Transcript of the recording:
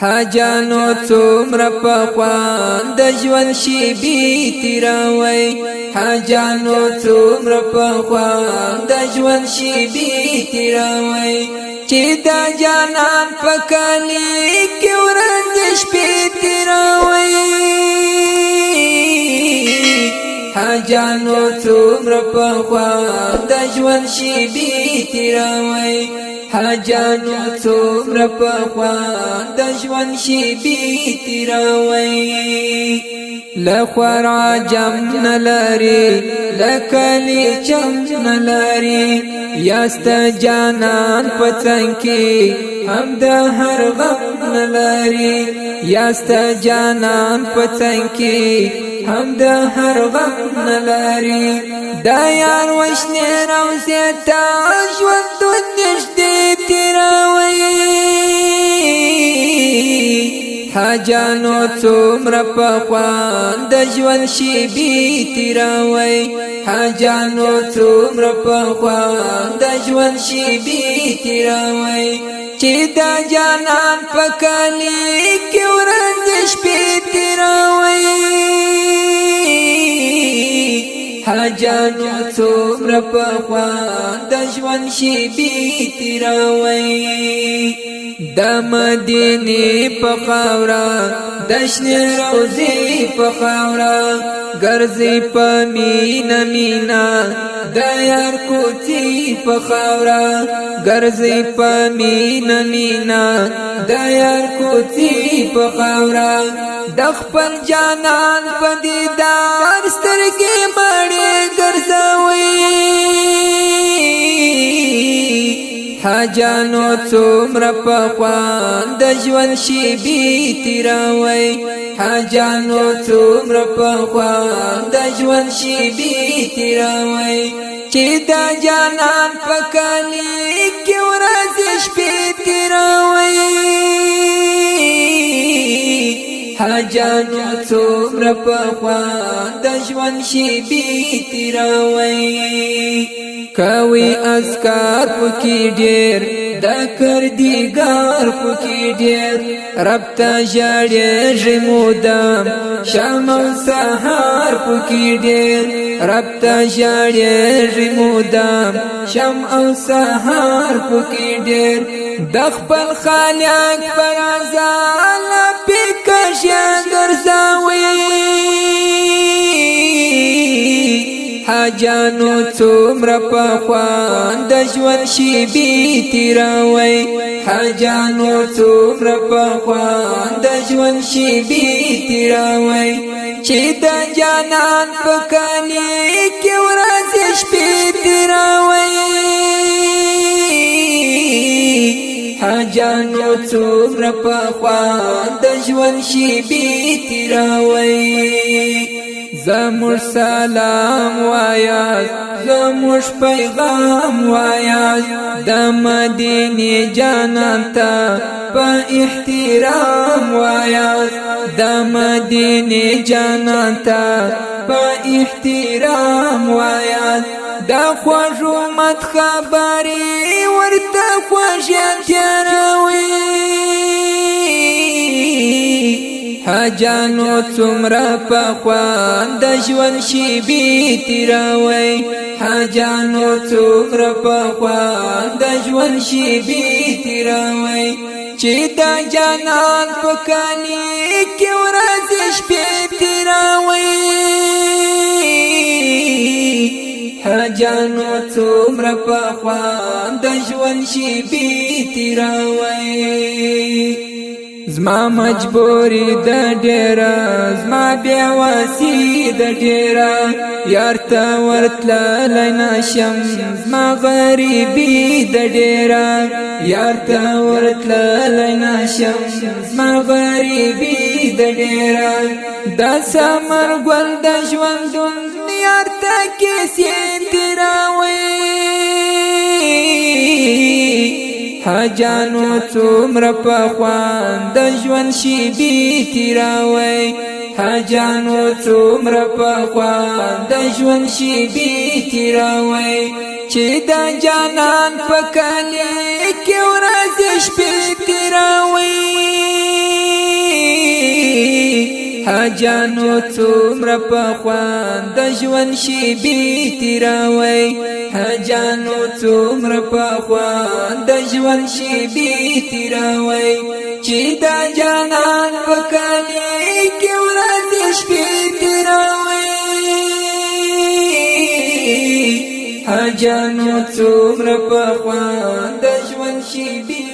حاجانو څومره پخوان د ژوند شیبې تیروي حاجانو څومره پخوان د ژوند شیبې تیروي چې دا جانان په کلی کې ورځ شپې تیروي حاجانو څومره پخوان د ژوند شیبې تیروي حاجانو څومره پخوان د ژوند شیبې تیروي لخور عجم نلري لکلی چم نلري یاست جانان پڅنګ کې هم د هر غم نلري یاست جانان پڅنګ کې هم د هر غم نلري دا یار وشنه روزه تا ژوند نشته تیروي حاجانو څومره پخوان د ژوند شیبې تیروي حاجانو څومره پخوان د ژوند شیبې تیروي چې دا جانان په کلی کې ورځ شپې تیروي حاجانو څومره پخوان د ژوند شیبې تیروي د مدینه په خاورا د شنه روزي په خاورا ګرځي په مینا مینا د یار کوڅې په خاورا ګرځي په مینا مینا د یار کوڅې په خاورا د خپل جانان په دیدار سترګې مړې ګرځوي حاجانو څومره پخوان د ژوند شیبې تیروي حاجانو څومره پخوان د ژوند شیبې تیروي چې دا جانان په کلی کې ورځ شپې تیروي حاجانو څومره پخوان د ژوند شیبې تیروي کوي اسکار پکې ډېر د کردګار پکې ډېر رب ته ژړېږي مودام شام او سهار پکې ډېر رب ته ژړېږي مودام شام او سهار پکې ډېر د خپل خالق پر ځان پکښ ګرځوي حاجانو څومره پخوان د ژوند شیبې تیروي حاجانو څومره پخوان د ژوند شیبې تیروي چې د جانان په کلی کې ورځ شپې تیروي حاجانو څومره پخوان د ژوند شیبې تیروي زموږ سلام وایاست زموږ پیغام وایاست د مدینه جانان ته په احترام وایاست د مدینه جانان ته په احترام وایاست د خوږو مت خبرې ورته خوږه تیروي حاجانو څومره پخوان د ژوند شیبې تیروي حاجانو څومره پخوان د ژوند شیبې تیروي چې دا جانان په کلی کې ورځ شپې تیروي حاجانو څومره پخوان د ژوند شیبې تیروي زما مجبوری د ډیره زما بیا واسی د ډیره یار ته ورتللی نشم زما غریبي د ډیره یار ته ورتللی نشم زما غریبي د ډیره دا ثمر ګل د ژوندون یار ته کیسې تیروي حاجانو څومره پخوان د ژوند شیبې تیروي حاجانو څومره پخوان د ژوند شیبې تیروي چې دا جانان په کلی کې ورځ شپې تیروي حاجانو څومره په خوان د ژوند شیبې تیروي حاجانو څومره په خوان د ژوند شیبې تیروي چې دا جانان په کلی کې ورځې شپې تیروي حاجانو څومره په خوان د ژوند شیبې